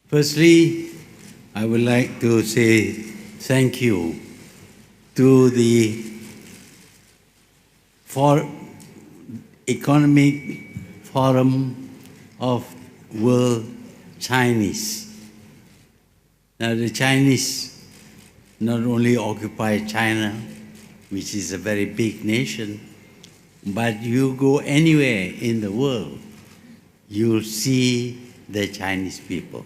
Firstly, I would like to say thank you to the Economic Forum of World Chinese. Now the Chinese not only occupy China, which is a very big nation, but you go anywhere in the world, you'll see the Chinese people.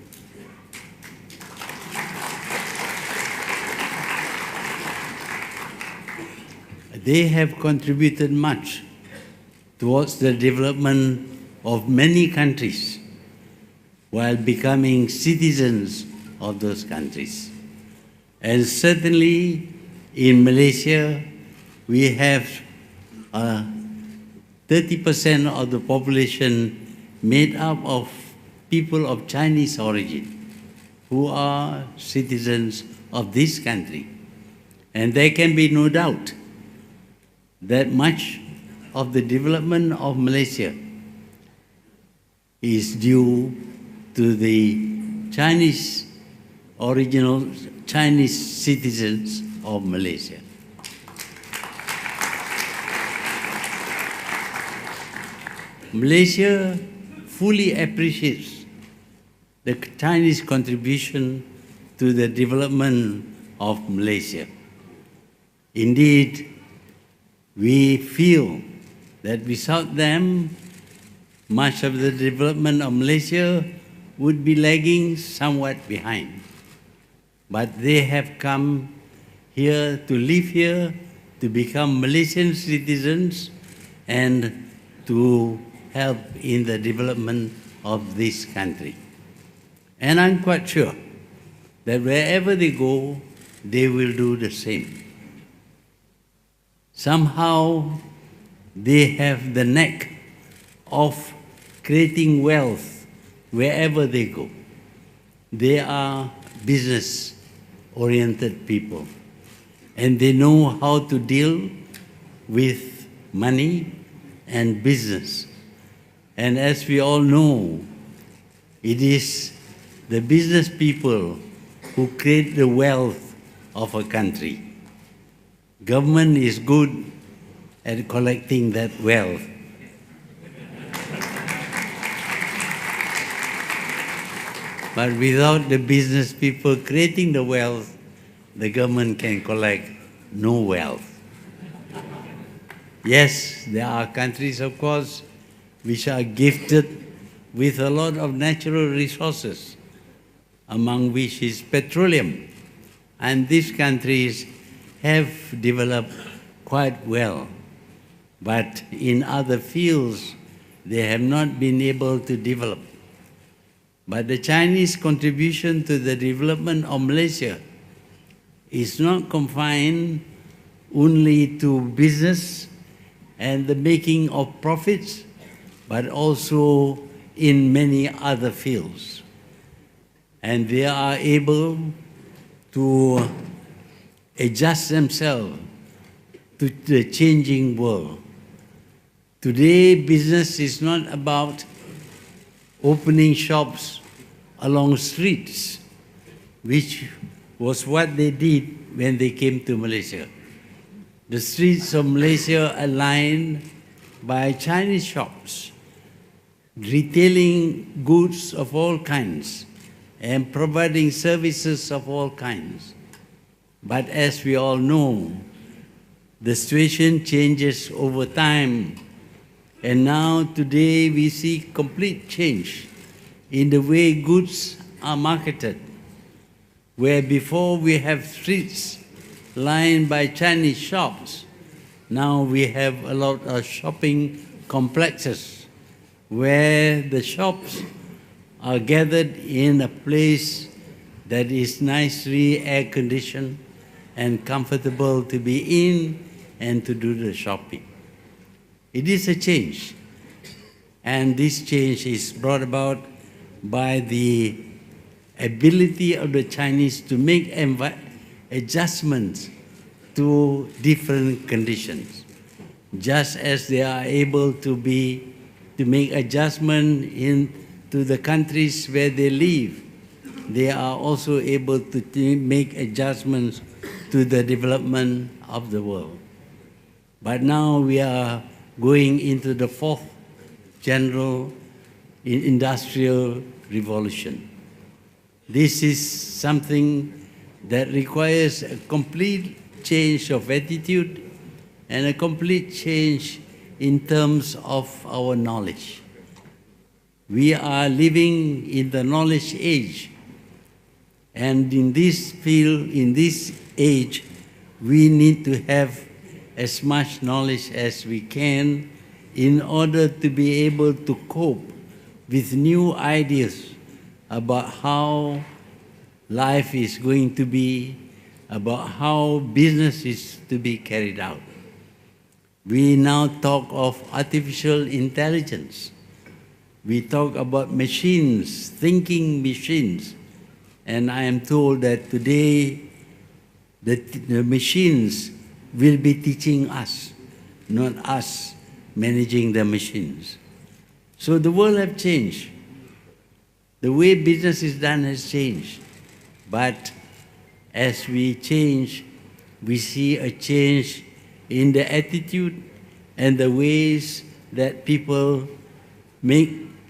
They have contributed much towards the development of many countries while becoming citizens of those countries. And certainly in Malaysia, we have 30% of the population made up of people of Chinese origin who are citizens of this country. And there can be no doubt that much of the development of Malaysia is due to the original Chinese citizens of Malaysia. Malaysia fully appreciates the Chinese contribution to the development of Malaysia. Indeed, we feel that without them, much of the development of Malaysia would be lagging somewhat behind. But they have come here to live here, to become Malaysian citizens, and to help in the development of this country. And I'm quite sure that wherever they go, they will do the same. Somehow, they have the knack of creating wealth wherever they go. They are business-oriented people, and they know how to deal with money and business. And as we all know, it is the business people who create the wealth of a country. Government is good at collecting that wealth. But without the business people creating the wealth, the government can collect no wealth. Yes, there are countries, of course, which are gifted with a lot of natural resources, among which is petroleum. And these countries have developed quite well. But in other fields, they have not been able to develop. But the Chinese contribution to the development of Malaysia is not confined only to business and the making of profits, but also in many other fields. And they are able to adjust themselves to the changing world. Today, business is not about opening shops along streets, which was what they did when they came to Malaysia. The streets of Malaysia are lined by Chinese shops, retailing goods of all kinds and providing services of all kinds. But as we all know, the situation changes over time. And now today we see complete change in the way goods are marketed. Where before we have streets lined by Chinese shops, now we have a lot of shopping complexes where the shops are gathered in a place that is nicely air-conditioned and comfortable to be in and to do the shopping. It is a change, and this change is brought about by the ability of the Chinese to make adjustments to different conditions, just as they are able to make adjustment into the countries where they live they are also able to make adjustments to the development of the world. But now we are going into the fourth general industrial revolution. This is something that requires a complete change of attitude and a complete change in terms of our knowledge. We are living in the knowledge age, and in this field, in this age, we need to have as much knowledge as we can in order to be able to cope with new ideas about how life is going to be, about how business is to be carried out. We now talk of artificial intelligence. We talk about machines, thinking machines. And I am told that today the machines will be teaching us, not us managing the machines. So the world has changed. The way business is done has changed. But as we change, we see a change in the attitude and the ways that people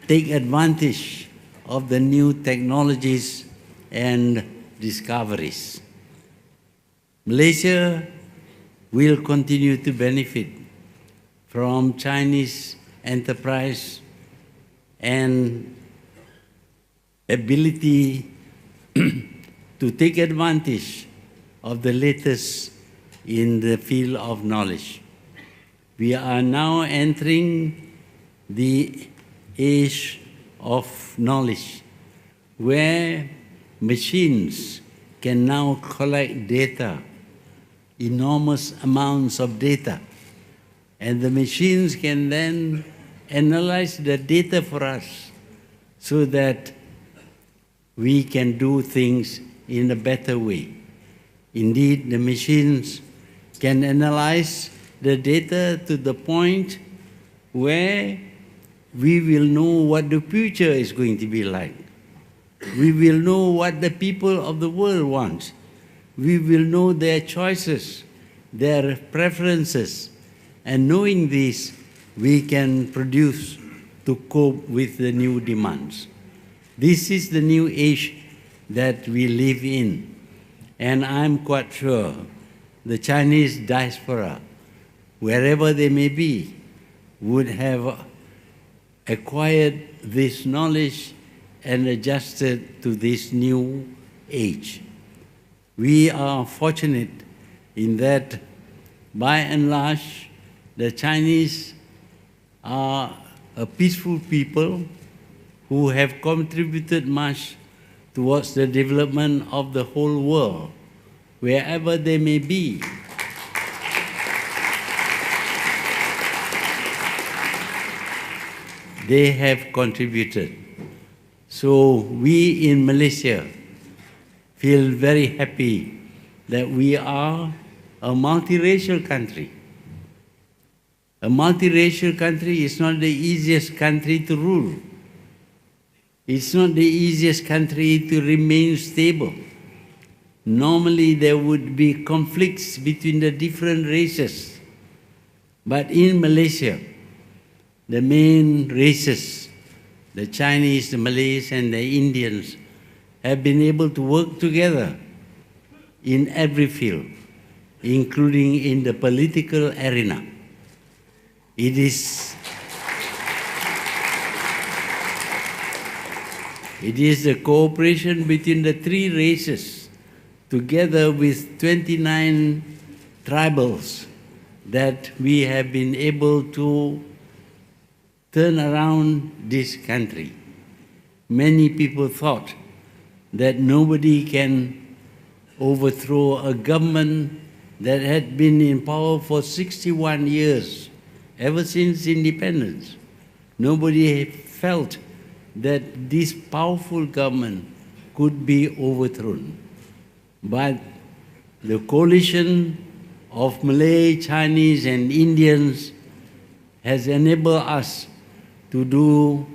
take advantage of the new technologies and discoveries. Malaysia will continue to benefit from Chinese enterprise and ability to take advantage of the latest in the field of knowledge. We are now entering the age of knowledge, where machines can now collect data, enormous amounts of data, and the machines can then analyze the data for us so that we can do things in a better way. Indeed, the machines can analyze the data to the point where we will know what the future is going to be like. We will know what the people of the world want. We will know their choices, their preferences, and knowing this, we can produce to cope with the new demands. This is the new age that we live in, and I'm quite sure the Chinese diaspora, wherever they may be, would have acquired this knowledge and adjusted to this new age. We are fortunate in that, by and large, the Chinese are a peaceful people who have contributed much towards the development of the whole world, wherever they may be. They have contributed. So we in Malaysia feel very happy that we are a multiracial country. A multiracial country is not the easiest country to rule. It's not the easiest country to remain stable. Normally there would be conflicts between the different races. But in Malaysia, the main races, the Chinese, the Malays, and the Indians, have been able to work together in every field, including in the political arena. It is the cooperation between the three races, together with 29 tribals, that we have been able to turn around this country. Many people thought that nobody can overthrow a government that had been in power for 61 years, ever since independence. Nobody felt that this powerful government could be overthrown. But the coalition of Malay, Chinese, and Indians has enabled us to do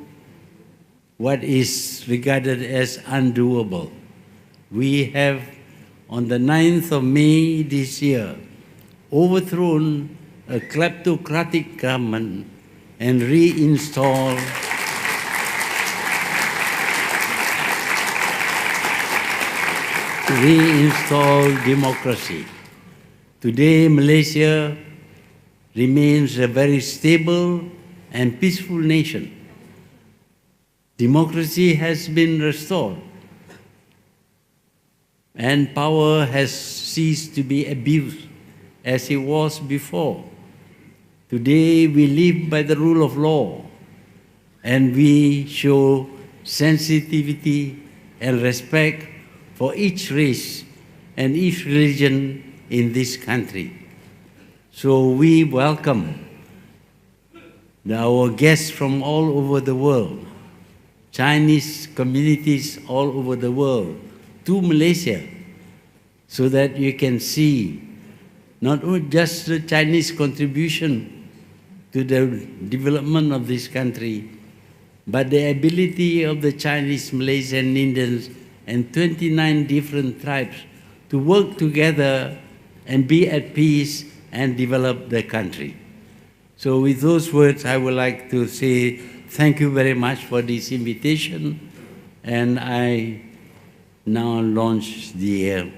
what is regarded as undoable. We have, on the 9th of May this year, overthrown a kleptocratic government and reinstalled democracy. Today, Malaysia remains a very stable and peaceful nation. Democracy has been restored, and power has ceased to be abused as it was before. Today, we live by the rule of law, and we show sensitivity and respect for each race and each religion in this country. So we welcome our guests from all over the world, Chinese communities all over the world, to Malaysia, so that you can see not just the Chinese contribution to the development of this country, but the ability of the Chinese, Malaysian, Indians, and 29 different tribes to work together and be at peace and develop the country. So with those words, I would like to say thank you very much for this invitation, and I now launch the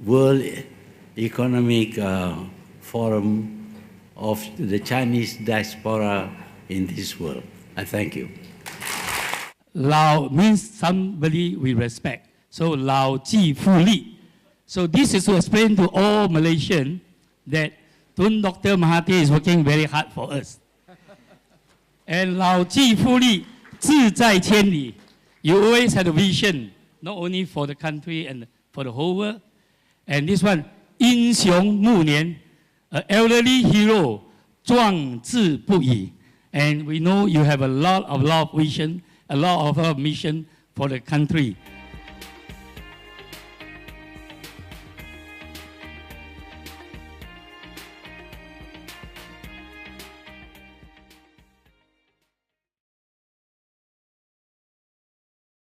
World Economic Forum of the Chinese diaspora in this world. I thank you. Lao means somebody we respect. So Lao Ji Fu Li. So this is to explain to all Malaysians that Tun Dr. Mahathir is working very hard for us. And Lao Ji Fu Li, 志在千里. You always had a vision, not only for the country and for the whole world. And this one, 英雄暮年, an elderly hero, 壮志不已. And we know you have a lot of vision, a lot of mission for the country.